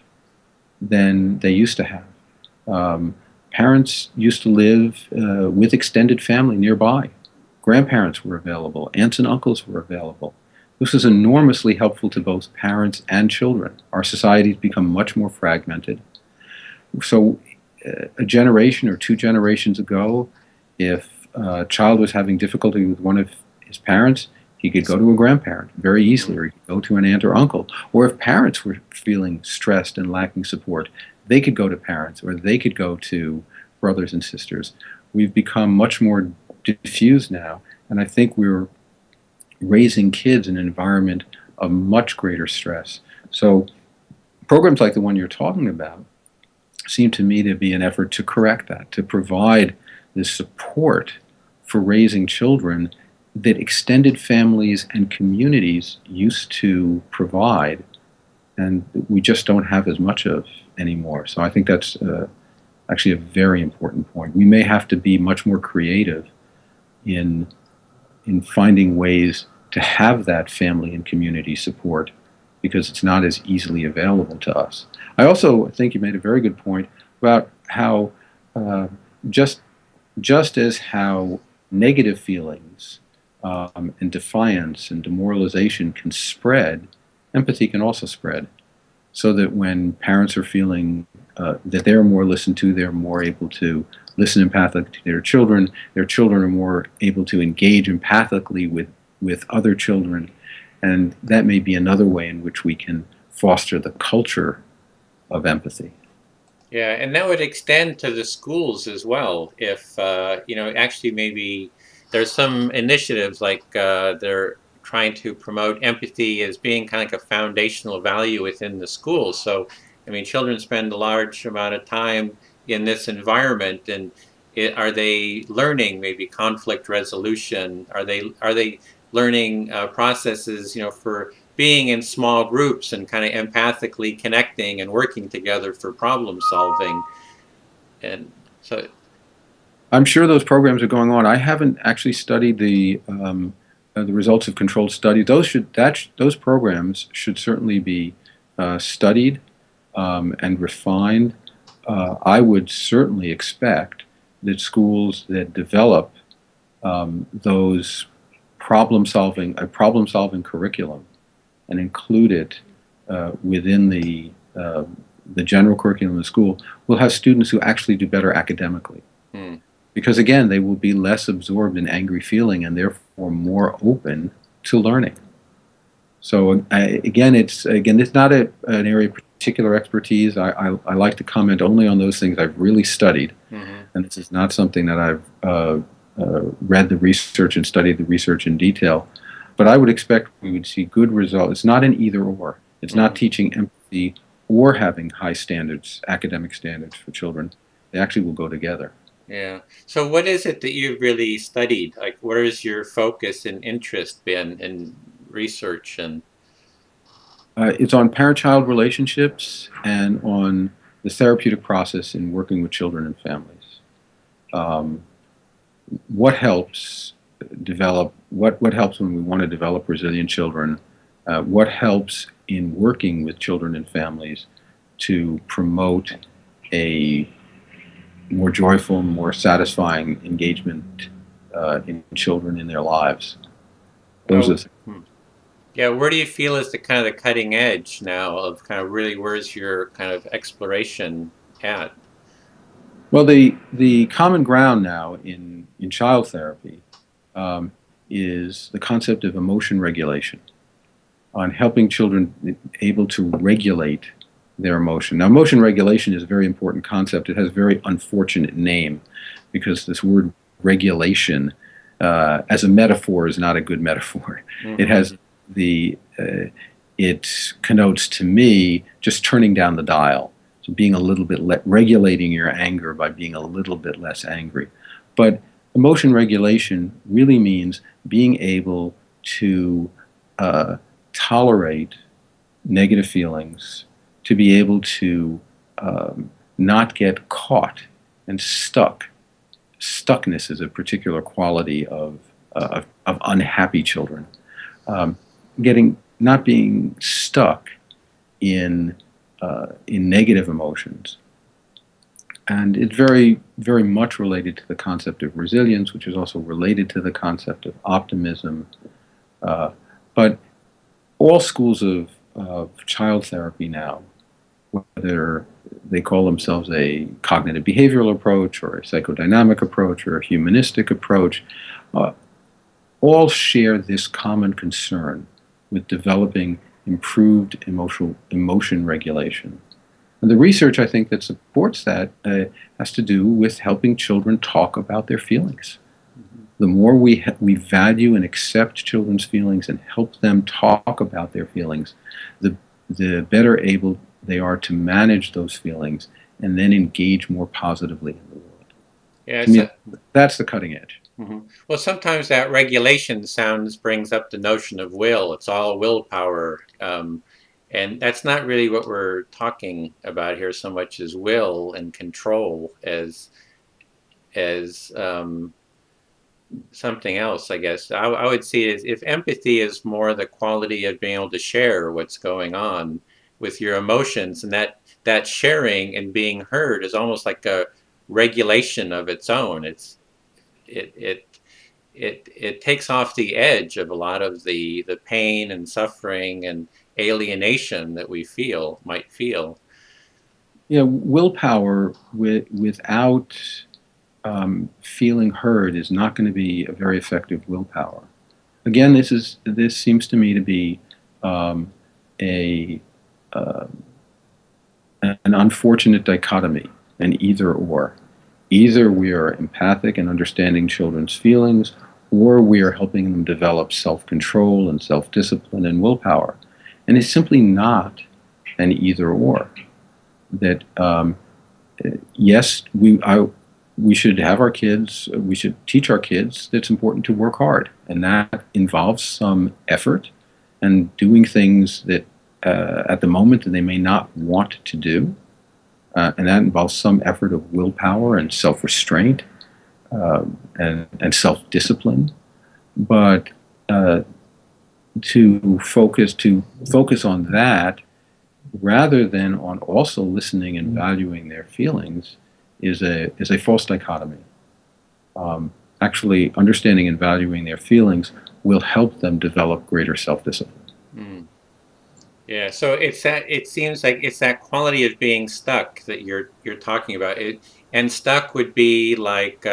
than they used to have. Parents used to live with extended family nearby. Grandparents were available. Aunts and uncles were available. This is enormously helpful to both parents and children. Our society's become much more fragmented. So a generation or two generations ago, if a child was having difficulty with one of his parents, he could go to a grandparent very easily, or he could go to an aunt or uncle. Or if parents were feeling stressed and lacking support, they could go to parents, or they could go to brothers and sisters. We've become much more diffused now, and I think we're raising kids in an environment of much greater stress. So programs like the one you're talking about seem to me to be an effort to correct that, to provide the support for raising children that extended families and communities used to provide, and we just don't have as much of anymore. So I think that's actually a very important point. We may have to be much more creative in finding ways to have that family and community support, because it's not as easily available to us. I also think you made a very good point about how just as how negative feelings and defiance and demoralization can spread, empathy can also spread. So that when parents are feeling that they're more listened to, they're more able to listen empathically to their children are more able to engage empathically with other children, and that may be another way in which we can foster the culture of empathy. Yeah, and that would extend to the schools as well. If actually maybe there's some initiatives like they're trying to promote empathy as being kind of like a foundational value within the schools. So, children spend a large amount of time in this environment, and are they learning maybe conflict resolution? Are they learning processes, for being in small groups and kind of empathically connecting and working together for problem solving? And so I'm sure those programs are going on. I haven't actually studied the results of controlled studies. Those programs should certainly be studied and refined. I would certainly expect that schools that develop those problem solving curriculum and include it within the general curriculum of the school will have students who actually do better academically. because again, they will be less absorbed in angry feeling and therefore more open to learning. So it's not an area of particular expertise. I like to comment only on those things I've really studied, and this is not something that I've read the research and studied the research in detail. But I would expect we would see good results. It's not an either or. It's not teaching empathy or having high standards, academic standards for children. They actually will go together. Yeah. So what is it that you've really studied? Like, where has your focus and interest been in research? And It's on parent-child relationships and on the therapeutic process in working with children and families. What helps what helps when we want to develop resilient children? What helps in working with children and families to promote a more joyful, more satisfying engagement in children in their lives? Those are yeah, where do you feel is the kind of the cutting edge now of kind of really where's your kind of exploration at? well, the common ground now in child therapy is the concept of emotion regulation, on helping children able to regulate their emotion. Now, emotion regulation is a very important concept. It has a very unfortunate name because this word regulation as a metaphor is not a good metaphor. It has it connotes to me just turning down the dial. So being a little bit regulating your anger by being a little bit less angry. But emotion regulation really means being able to tolerate negative feelings, to be able to not get caught and stuck. Stuckness is a particular quality of unhappy children. Not being stuck in negative emotions. And it's very, very much related to the concept of resilience, which is also related to the concept of optimism. But all schools of child therapy now, whether they call themselves a cognitive behavioral approach or a psychodynamic approach or a humanistic approach, all share this common concern with developing improved emotion regulation. And the research, I think, that supports that has to do with helping children talk about their feelings. The more we value and accept children's feelings and help them talk about their feelings, the better able they are to manage those feelings and then engage more positively in the world. Yeah, To me, that's the cutting edge. Well, sometimes that regulation brings up the notion of will. It's all willpower. And that's not really what we're talking about here so much as will and control as something else, I guess. I would see it as if empathy is more the quality of being able to share what's going on with your emotions, and that sharing and being heard is almost like a regulation of its own. It takes off the edge of a lot of the pain and suffering and alienation that we might feel. Yeah, willpower without feeling heard is not going to be a very effective willpower. Again, this seems to me to be an unfortunate dichotomy, an either or. Either we are empathic and understanding children's feelings, or we are helping them develop self-control and self-discipline and willpower. And it's simply not an either or. That yes, we should have our kids, we should teach our kids that it's important to work hard, and that involves some effort and doing things that at the moment that they may not want to do. And that involves some effort of willpower and self-restraint and self-discipline. But to focus on that rather than on also listening and valuing their feelings is a false dichotomy. Actually, understanding and valuing their feelings will help them develop greater self-discipline. Yeah, so it's that it seems like it's that quality of being stuck that you're talking about. And stuck would be like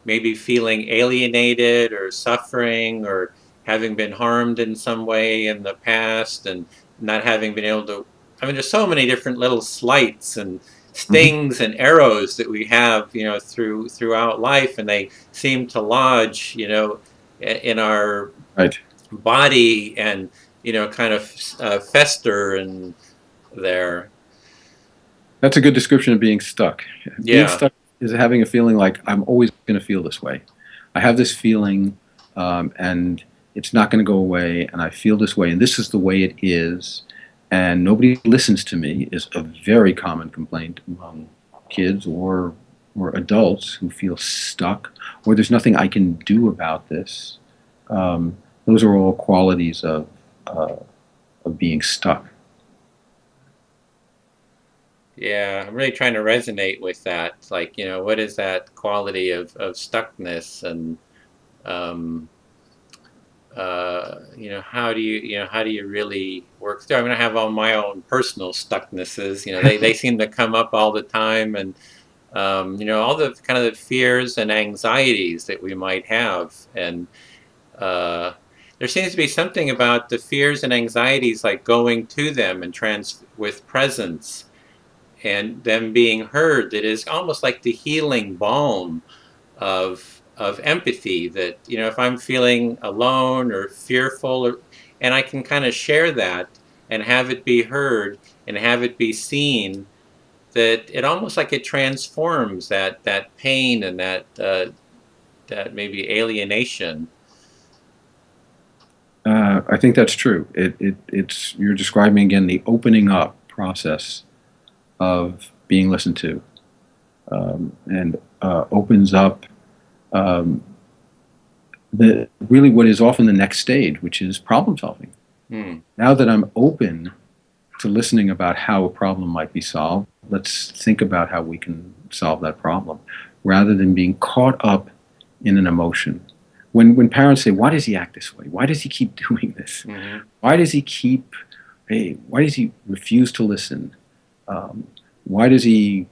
maybe feeling alienated or suffering or having been harmed in some way in the past and not having been able to. I mean, there's so many different little slights and Hmm. stings and arrows that we have, throughout life, and they seem to lodge, in our Right. body and kind of fester and there. That's a good description of being stuck. Being Yeah, stuck is having a feeling like I'm always going to feel this way. I have this feeling, and it's not going to go away, and I feel this way, and this is the way it is, and nobody listens to me is a very common complaint among kids or adults who feel stuck, or there's nothing I can do about this. Um, those are all qualities uh, of being stuck. yeah. I'm really trying to resonate with that. Like, what is that quality of stuckness and um, how do you really work through? I mean, I have all my own personal stucknesses. They seem to come up all the time, and all the kind of the fears and anxieties that we might have, and uh, there seems to be something about the fears and anxieties, like going to them and trans with presence and them being heard, that is almost like the healing balm of empathy. That if I'm feeling alone or fearful, and I can kind of share that and have it be heard and have it be seen, that it almost like it transforms that pain and that maybe alienation. I think that's true. It's you're describing again the opening up process of being listened to, and opens up um, the really what is often the next stage, which is problem solving. Hmm. Now that I'm open to listening about how a problem might be solved, let's think about how we can solve that problem, rather than being caught up in an emotion. When parents say, "Why does he act this way? Why does he keep doing this? Hmm. Why does he keep? Hey, why does he refuse to listen? Um, why does he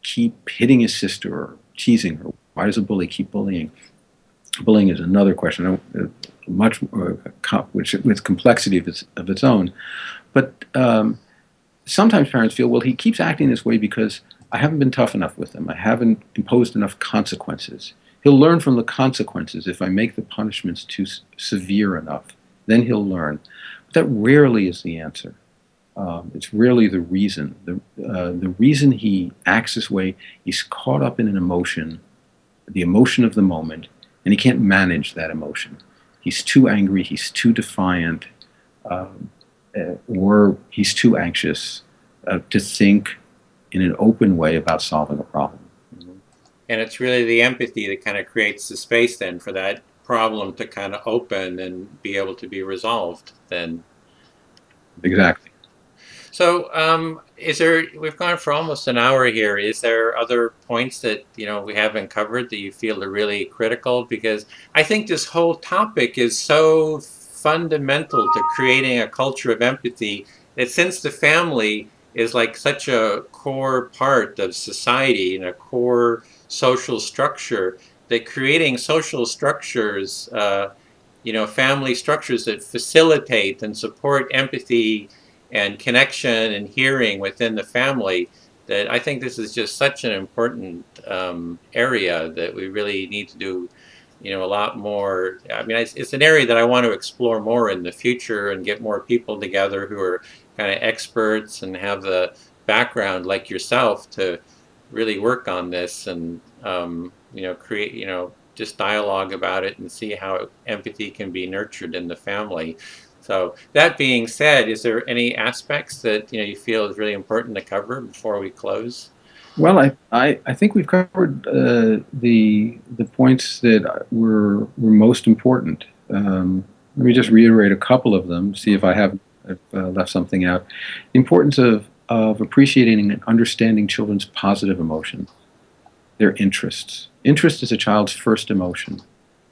keep hitting his sister or teasing her? Why does a bully keep bullying?" Bullying is another question, much more, with complexity of its own. But sometimes parents feel, well, he keeps acting this way because I haven't been tough enough with him. I haven't imposed enough consequences. He'll learn from the consequences if I make the punishments too severe enough. Then he'll learn. But that rarely is the answer. It's rarely the reason. The reason he acts this way, he's caught up in an emotion, the emotion of the moment, and he can't manage that emotion. He's too angry, he's too defiant, um, or he's too anxious to think in an open way about solving a problem. And it's really the empathy that kind of creates the space then for that problem to kind of open and be able to be resolved then. Exactly. So, we've gone for almost an hour here. Is there other points that, we haven't covered that you feel are really critical? Because I think this whole topic is so fundamental to creating a culture of empathy, that since the family is like such a core part of society and a core social structure, that creating social structures, family structures that facilitate and support empathy and connection and hearing within the family, that I think this is just such an important area that we really need to do, a lot more. I mean, it's an area that I want to explore more in the future and get more people together who are kind of experts and have the background like yourself to really work on this and, create, just dialogue about it and see how empathy can be nurtured in the family. So that being said, is there any aspects that you feel is really important to cover before we close? Well, I think we've covered the points that were most important. Let me just reiterate a couple of them, see if I have left something out. The importance of appreciating and understanding children's positive emotions, their interests. Interest is a child's first emotion.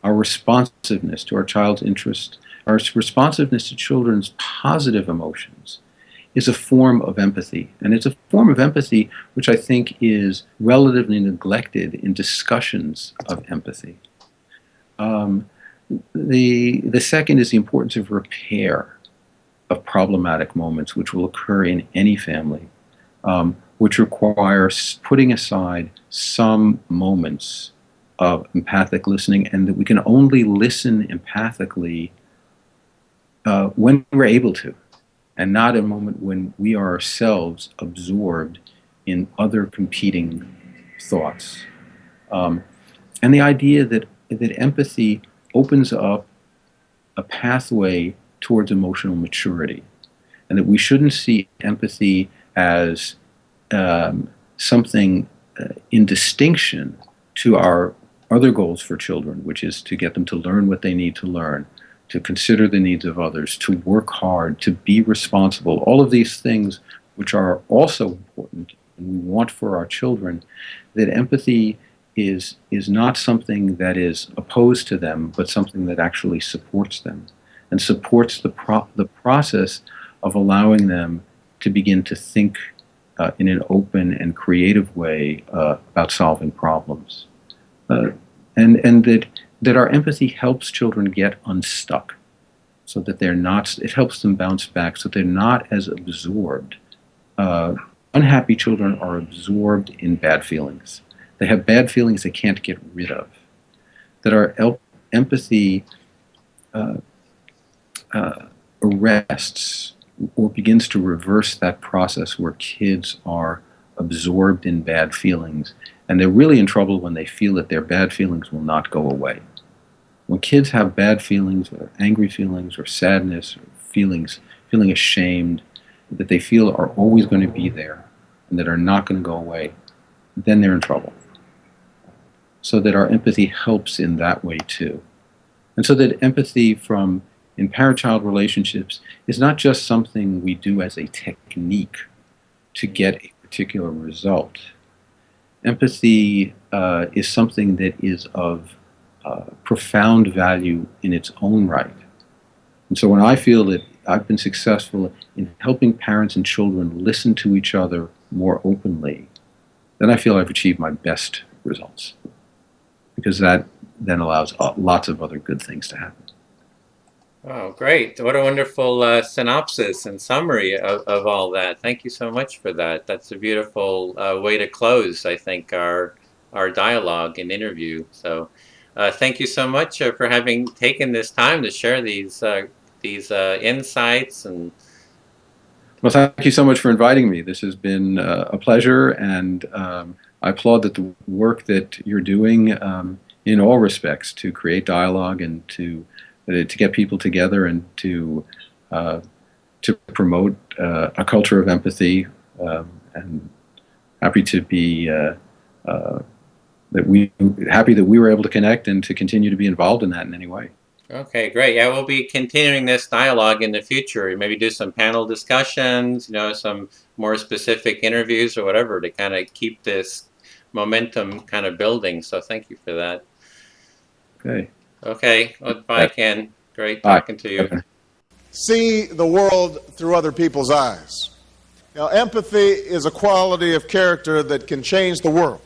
Our responsiveness to our child's interest our responsiveness to children's positive emotions is a form of empathy. And it's a form of empathy which I think is relatively neglected in discussions of empathy. The second is the importance of repair of problematic moments which will occur in any family, which requires putting aside some moments of empathic listening, and that we can only listen empathically when we're able to, and not a moment when we are ourselves absorbed in other competing thoughts. And the idea that empathy opens up a pathway towards emotional maturity, and that we shouldn't see empathy as something in distinction to our other goals for children, which is to get them to learn what they need to learn, to consider the needs of others, to work hard, to be responsible, all of these things which are also important and we want for our children, that empathy is not something that is opposed to them, but something that actually supports them and supports the process of allowing them to begin to think in an open and creative way about solving problems. And that our empathy helps children get unstuck, so that they're not, it helps them bounce back, so they're not as absorbed. Unhappy children are absorbed in bad feelings. They have bad feelings they can't get rid of. That our empathy arrests or begins to reverse that process where kids are absorbed in bad feelings. And they're really in trouble when they feel that their bad feelings will not go away. When kids have bad feelings, or angry feelings, or sadness, or feeling ashamed, that they feel are always going to be there and that are not going to go away, then they're in trouble. So that our empathy helps in that way too. And so that empathy in parent-child relationships is not just something we do as a technique to get a particular result. Empathy is something that is of profound value in its own right. And so when I feel that I've been successful in helping parents and children listen to each other more openly, then I feel I've achieved my best results. Because that then allows lots of other good things to happen. Oh, great. What a wonderful synopsis and summary of all that. Thank you so much for that. That's a beautiful way to close, I think, our dialogue and interview. So thank you so much for having taken this time to share these insights. And well, thank you so much for inviting me. This has been a pleasure, and I applaud the work that you're doing in all respects to create dialogue and to get people together and to promote a culture of empathy, and happy to be happy that we were able to connect and to continue to be involved in that in any way. Okay, great. Yeah, we'll be continuing this dialogue in the future. Maybe do some panel discussions, some more specific interviews or whatever to kind of keep this momentum kind of building. So thank you for that. Okay. Okay. Well, bye, Ken. Great Bye. talking to you. Okay. See the world through other people's eyes. Empathy is a quality of character that can change the world.